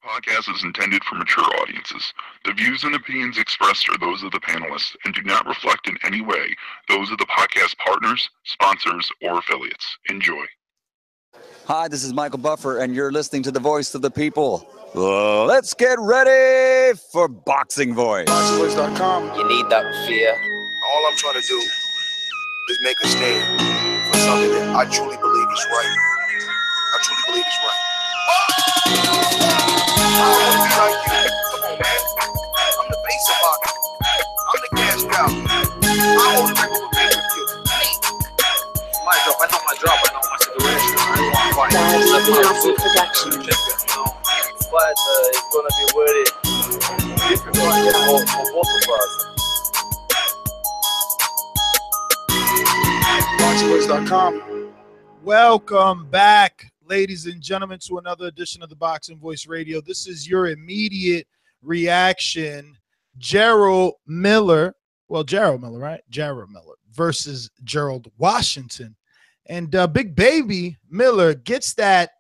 Podcast is intended for mature audiences. The views and opinions expressed are those of the panelists and do not reflect in any way those of the podcast partners, sponsors, or affiliates. Enjoy. Hi, this is Michael Buffer, and you're listening to the voice of the people. Let's get ready for Boxing Voice. ThaBoxingvoice.com. You need that fear. All I'm trying to do is make a stand for something that I truly believe is right. I truly believe is right. I don't want to be like you. Come on, man. I'm the face of boxing. I'm the cash cow. I hold the record for pay-per-view. My drop, I know my situation. I don't want to fight. Production. But it's gonna be very difficult for both of us. ThaBoxingvoice.com. Welcome back, ladies and gentlemen, to another edition of the Boxing Voice Radio. This is your immediate reaction. Jarrell Miller, right? Jarrell Miller versus Gerald Washington. And Big Baby Miller gets that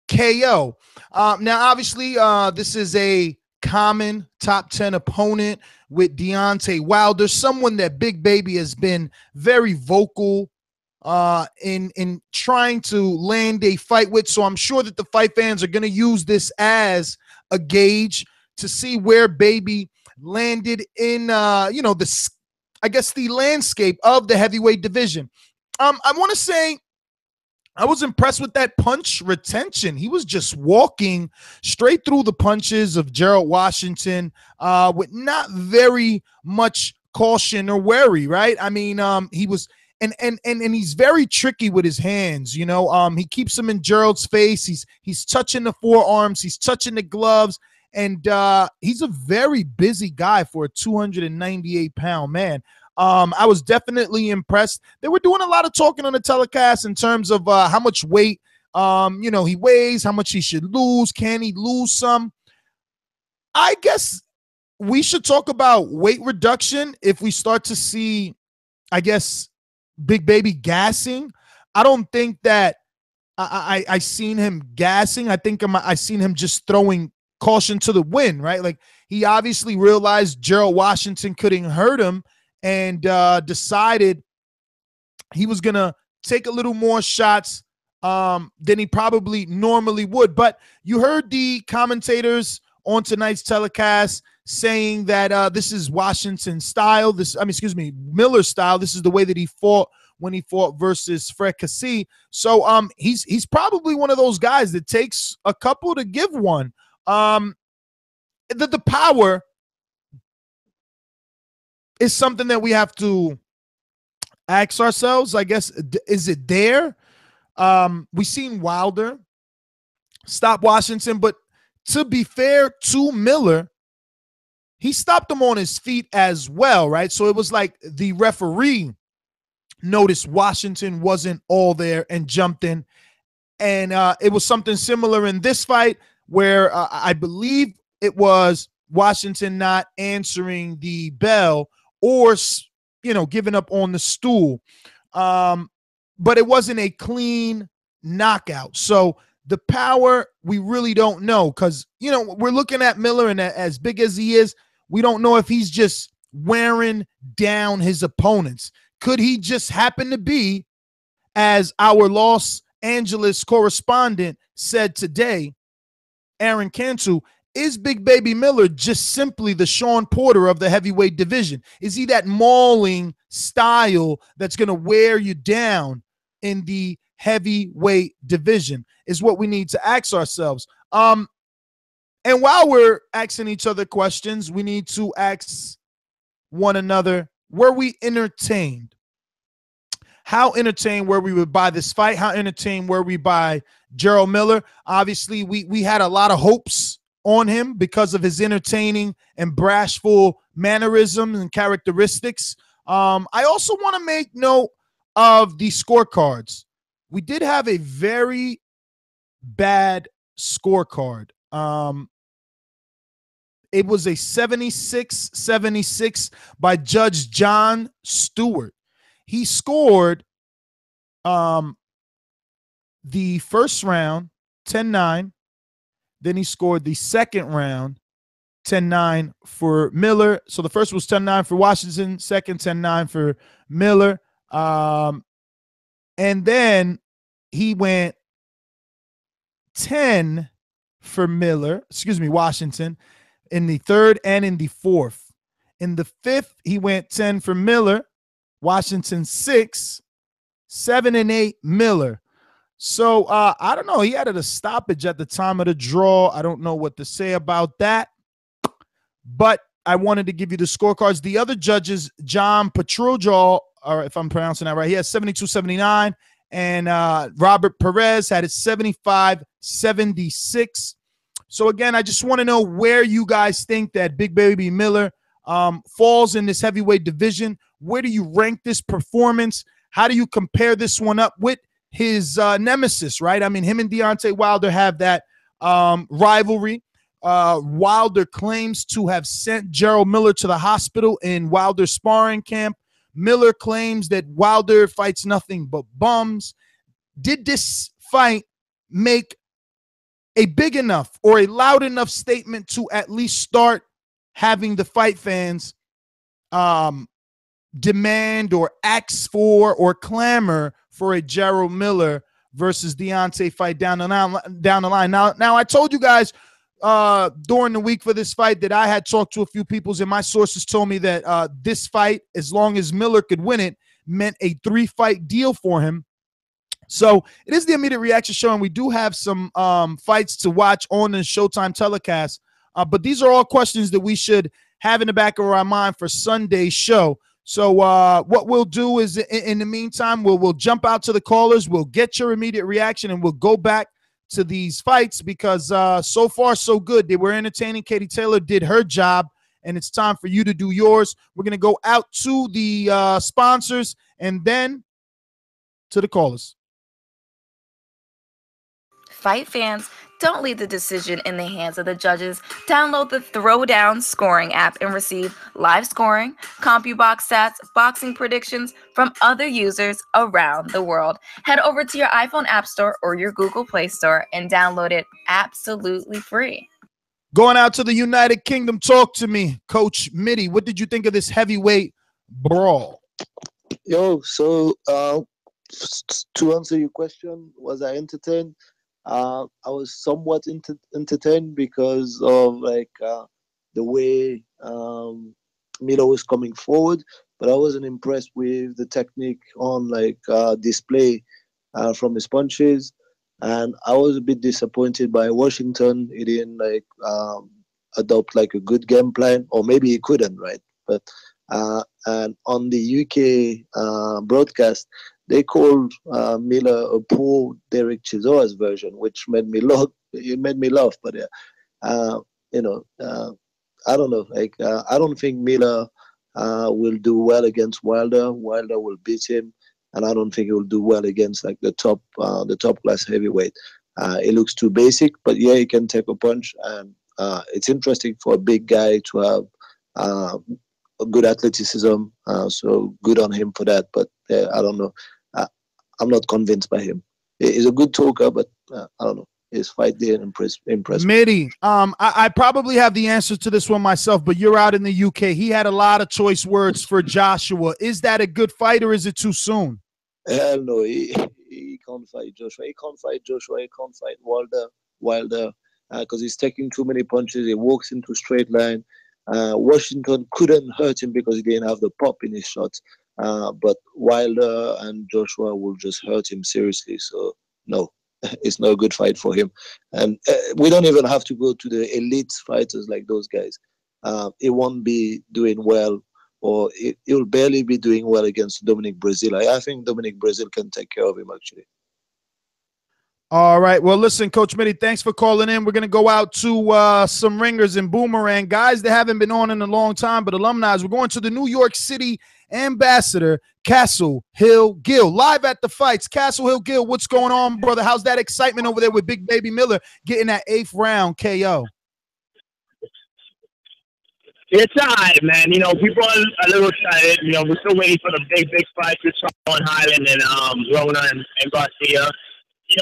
KO. Now, obviously, this is a common top 10 opponent with Deontay Wilder, someone that Big Baby has been very vocal in trying to land a fight with. So I'm sure that the fight fans are going to use this as a gauge to see where Baby landed in, the landscape of the heavyweight division. I want to say I was impressed with that punch retention. He was just walking straight through the punches of Gerald Washington with not very much caution or worry, right? I mean, he was and he's very tricky with his hands, you know. He keeps them in Gerald's face. He's touching the forearms, he's touching the gloves, and he's a very busy guy for a 298-pound man. I was definitely impressed. They were doing a lot of talking on the telecast in terms of how much weight he weighs, how much he should lose, can he lose some. I guess we should talk about weight reduction if we start to see, I guess, Big Baby gassing. I don't think that I seen him gassing. I think I seen him just throwing caution to the wind, right? Like, he obviously realized Gerald Washington couldn't hurt him and decided he was going to take a little more shots than he probably normally would. But you heard the commentators on tonight's telecast saying that this is Washington's style. Miller's style. This is the way that he fought when he fought versus Fred Cassie. So he's probably one of those guys that takes a couple to give one. The power is something that we have to ask ourselves, I guess. Is it there? We seen Wilder stop Washington, but to be fair to Miller, he stopped him on his feet as well, right? So it was like the referee noticed Washington wasn't all there and jumped in. And it was something similar in this fight where I believe it was Washington not answering the bell or, giving up on the stool. But it wasn't a clean knockout. So the power, we really don't know because, we're looking at Miller, and as big as he is, we don't know if he's just wearing down his opponents. Could he just happen to be, as our Los Angeles correspondent said today, Aaron Cantu, is Big Baby Miller just simply the Sean Porter of the heavyweight division? Is he that mauling style that's going to wear you down in the heavyweight division is what we need to ask ourselves. And while we're asking each other questions, we need to ask one another, were we entertained? How entertained were we by this fight? How entertained were we by Jarrell Miller? Obviously, we had a lot of hopes on him because of his entertaining and bashful mannerisms and characteristics. I also want to make note of the scorecards. We did have a very bad scorecard. It was a 76-76 by Judge John Stewart. He scored the first round 10-9, Then he scored the second round, 10-9 for Miller. So the first was 10-9 for Washington, second 10-9 for Miller. And then he went 10 for Washington in the third and in the fourth. In the fifth, he went 10 for Miller, Washington 6, 7 and 8 Miller. So I don't know. He had a stoppage at the time of the draw. I don't know what to say about that. But I wanted to give you the scorecards. The other judges, John Petrujo, or if I'm pronouncing that right, he has 72-79. And Robert Perez had it 75-76. So, again, I just want to know where you guys think that Big Baby Miller falls in this heavyweight division. Where do you rank this performance? How do you compare this one up with his nemesis, right? I mean, him and Deontay Wilder have that rivalry. Wilder claims to have sent Gerald Miller to the hospital in Wilder's sparring camp. Miller claims that Wilder fights nothing but bums. Did this fight make a big enough or a loud enough statement to at least start having the fight fans demand or ask for or clamor for a Gerald Miller versus Deontay fight down the line? Now I told you guys during the week for this fight that I had talked to a few people, and my sources told me that this fight, as long as Miller could win it, meant a 3-fight deal for him. So it is the Immediate Reaction Show, and we do have some fights to watch on the Showtime telecast. But these are all questions that we should have in the back of our mind for Sunday's show. So what we'll do is, in the meantime, we'll jump out to the callers. We'll get your immediate reaction, and we'll go back to these fights because so far so good. They were entertaining. Katie Taylor did her job, and it's time for you to do yours. We're going to go out to the sponsors and then to the callers. Fight fans, don't leave the decision in the hands of the judges. Download the Throwdown scoring app and receive live scoring, CompuBox stats, boxing predictions from other users around the world. Head over to your iPhone App Store or your Google Play Store and download it absolutely free. Going out to the United Kingdom, talk to me, Coach Mitty. What did you think of this heavyweight brawl? Yo, so to answer your question, was I entertained? I was somewhat entertained because of the way Miller was coming forward, but I wasn't impressed with the technique on display from his punches, and I was a bit disappointed by Washington. He didn't adopt a good game plan, or maybe he couldn't, right? But and on the UK broadcast, they called Miller a poor Derek Chisora's version, which made me laugh. It made me laugh, but I don't know. I don't think Miller will do well against Wilder. Wilder will beat him, and I don't think he will do well against the top class heavyweight. It looks too basic, but yeah, he can take a punch, and it's interesting for a big guy to have good athleticism. So good on him for that. But I don't know. I'm not convinced by him. He's a good talker, but I don't know. His fight didn't impress me. Mitty, I probably have the answer to this one myself, but you're out in the UK. He had a lot of choice words for Joshua. Is that a good fight, or is it too soon? Hell no. He can't fight Joshua. He can't fight Joshua. He can't fight Wilder, because he's taking too many punches. He walks into straight line. Washington couldn't hurt him because he didn't have the pop in his shots. But Wilder and Joshua will just hurt him seriously. So, no, it's no good fight for him. And we don't even have to go to the elite fighters like those guys. He won't be doing well, or he'll barely be doing well against Dominic Breazeale. I think Dominic Breazeale can take care of him, actually. All right. Well, listen, Coach Mitty, thanks for calling in. We're going to go out to some ringers and Boomerang. Guys that haven't been on in a long time, but alumni. We're going to the New York City ambassador, Castle Hill Gill, live at the fights. Castle Hill Gill, what's going on, brother? How's that excitement over there with Big Baby Miller getting that 8th round KO? It's all right, man. People are a little excited. We're still waiting for the big fights with Sean Highland and Rona and Garcia.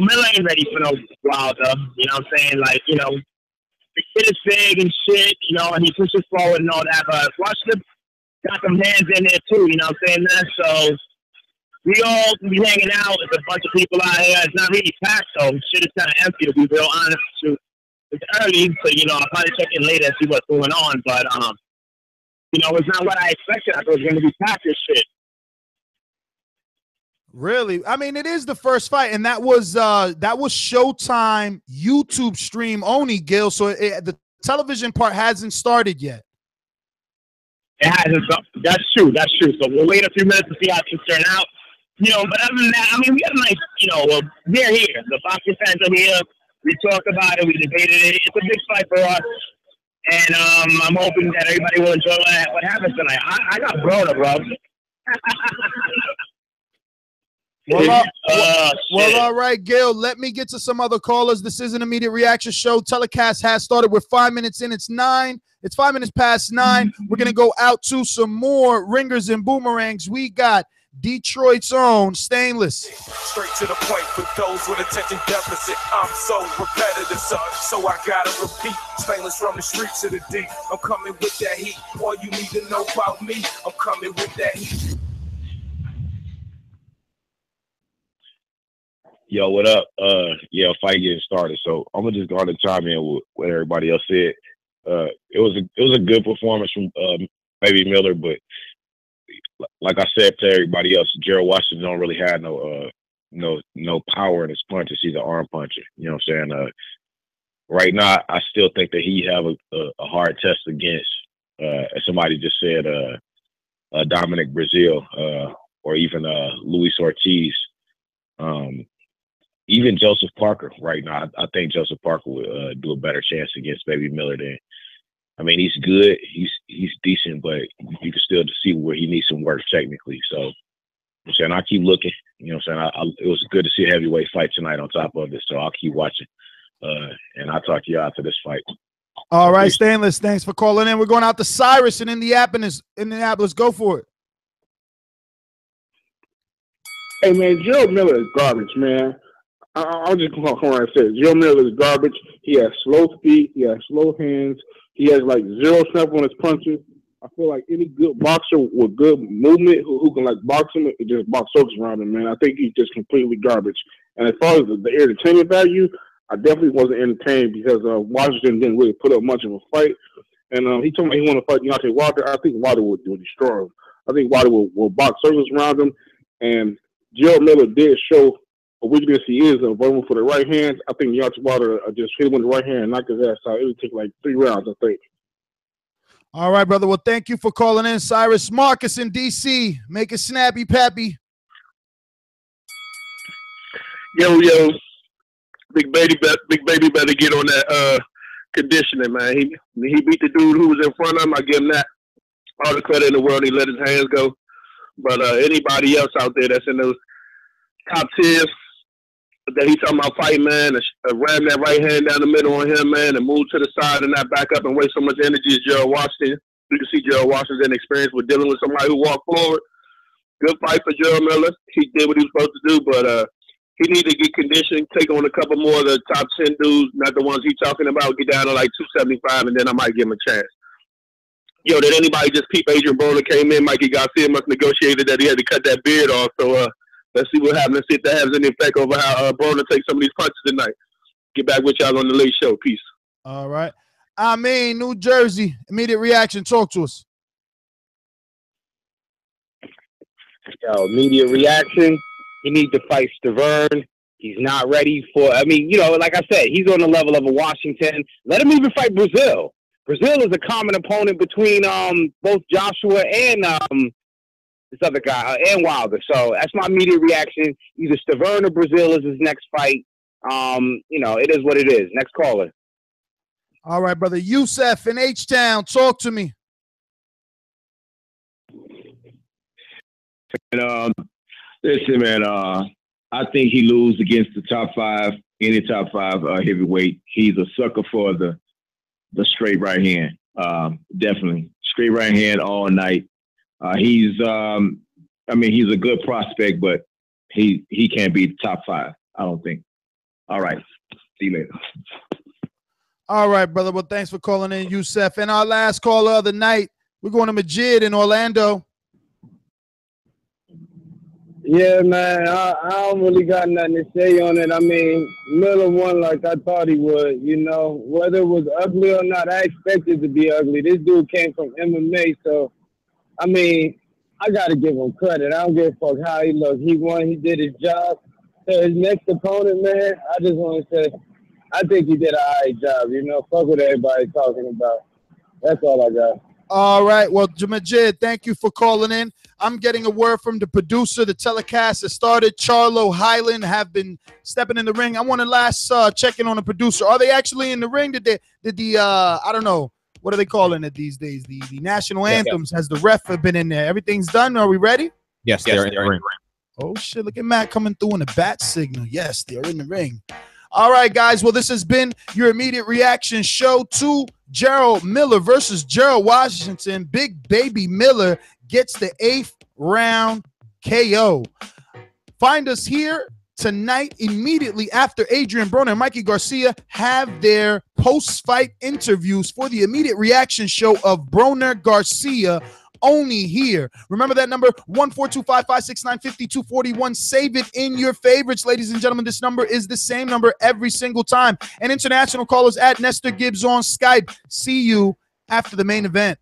Miller ain't ready for no Wilder. You know what I'm saying? Like, the kid is big and shit, and he pushes forward and all that, but Washington got some hands in there too, you know what I'm saying? So we all be hanging out. There's a bunch of people out here. It's not really packed, though. Shit is kind of empty, to be real honest with you. It's early, so, I'll probably check in later and see what's going on, but, it's not what I expected. I thought it was going to be packed as shit. Really? I mean, it is the first fight, and that was Showtime YouTube stream only, Gil. So the television part hasn't started yet. It hasn't. That's true. That's true. So we'll wait a few minutes to see how things turn out. But other than that, I mean, we got a nice, we're here. The boxing fans are here. We talked about it. We debated it. It's a big fight for us. And I'm hoping that everybody will enjoy what happens tonight. I got Broner, bro. Well, all right, Gil, let me get to some other callers. This is an immediate reaction show. Telecast has started. We're 5 minutes in. It's 5 minutes past 9. We're going to go out to some more ringers and boomerangs. We got Detroit's own Stainless. Straight to the point for those with attention deficit. I'm so repetitive, so I gotta repeat. Stainless from the streets to the deep. I'm coming with that heat. All you need to know about me, I'm coming with that heat. Yo, what up? Fight getting started. So I'm gonna just go ahead and chime in with what everybody else said. It was a good performance from maybe Miller, but like I said to everybody else, Gerald Washington don't really have no power in his punches. He's an arm puncher. You know what I'm saying? Right now, I still think that he have a hard test against, as somebody just said, Dominic Brazil or even Luis Ortiz. Even Joseph Parker right now, I think Joseph Parker would do a better chance against Baby Miller than. I mean, he's good, he's decent, but you can still see where he needs some work technically. So, I'm saying I keep looking. You know what I'm saying? It was good to see a heavyweight fight tonight on top of it, so I'll keep watching. And I'll talk to you after this fight. All right, Stainless, thanks for calling in. We're going out to Cyrus in Indianapolis. Go for it. Hey, man, Gerald Miller is garbage, man. I'll just come right and say Gerald Miller is garbage. He has slow feet. He has slow hands. He has like zero snap on his punches. I feel like any good boxer with good movement who can like box him and just box circles around him, man. I think he's just completely garbage. And as far as the entertainment value, I definitely wasn't entertained because Washington didn't really put up much of a fight. And he told me he wanted to fight Deontay Wilder. I think Wilder would destroy him. I think Wilder will box circles around him. And Gerald Miller did show a weakness he is of vulnerable for the right hands. I think Deontay Wilder just hit him with the right hand and knock his ass out. It would take like 3 rounds, I think. All right, brother. Well, thank you for calling in, Cyrus. Marcus in D.C. Make it snappy, Pappy. Yo, big baby better get on that conditioning, man. He beat the dude who was in front of him. I give him that all the credit in the world. He let his hands go. But anybody else out there that's in those top tiers that he's talking about fighting, man, and ram that right hand down the middle on him, man, and move to the side and not back up and waste so much energy as Gerald Washington. You can see Gerald Washington's experience with dealing with somebody who walked forward. Good fight for Gerald Miller. He did what he was supposed to do, but he need to get conditioned, take on a couple more of the top 10 dudes, not the ones he's talking about, get down to like 275, and then I might give him a chance. Yo, did anybody just peep Adrian Broner came in? Mikey Garcia must negotiated that he had to cut that beard off, so let's see what happens. Let's see if that has any effect over how Broner takes some of these punches tonight. Get back with y'all on the late show. Peace. All right. New Jersey. Immediate reaction. Talk to us. Yo, immediate reaction. He needs to fight Stavern. He's not ready for, like I said, he's on the level of a Washington. Let him even fight Brazil. Brazil is a common opponent between both Joshua and this other guy, and Wilder. So that's my immediate reaction. Either Stavern or Brazil is his next fight. It is what it is. Next caller. All right, brother. Youssef in H-Town. Talk to me. And, listen, man, I think he loses against the top 5, any top 5 heavyweight. He's a sucker for the straight right hand. Definitely. Straight right hand all night. He's a good prospect, but he can't be the top 5, I don't think. All right. See you later. All right, brother. Well, thanks for calling in, Yusef. And our last caller of the night, we're going to Majid in Orlando. Yeah, man, I don't really got nothing to say on it. I mean, Miller won like I thought he would, you know. Whether it was ugly or not, I expected it to be ugly. This dude came from MMA, so, I mean, I got to give him credit. I don't give a fuck how he looked. He won. He did his job. So his next opponent, man, I just want to say, I think he did an all right job, you know. Fuck what everybody's talking about. That's all I got. All right. Well, Majid, thank you for calling in. I'm getting a word from the producer. The telecast has started. Charlo, Highland have been stepping in the ring. I want to last check in on the producer. Are they actually in the ring? Did the I don't know, what are they calling it these days? The national anthems. Has the ref been in there? Everything's done. Are we ready? Yes, they're in the ring. Oh shit! Look at Matt coming through in a bat signal. Yes, they're in the ring. All right, guys. Well, this has been your immediate reaction show to Gerald Miller versus Gerald Washington. Big Baby Miller gets the 8th round KO. Find us here tonight immediately after Adrian Broner and Mikey Garcia have their post-fight interviews for the immediate reaction show of Broner Garcia. Only here. Remember that number, 14255695241. Save it in your favorites, ladies and gentlemen. This number is the same number every single time. And international callers at Nestor Gibbs on Skype. See you after the main event.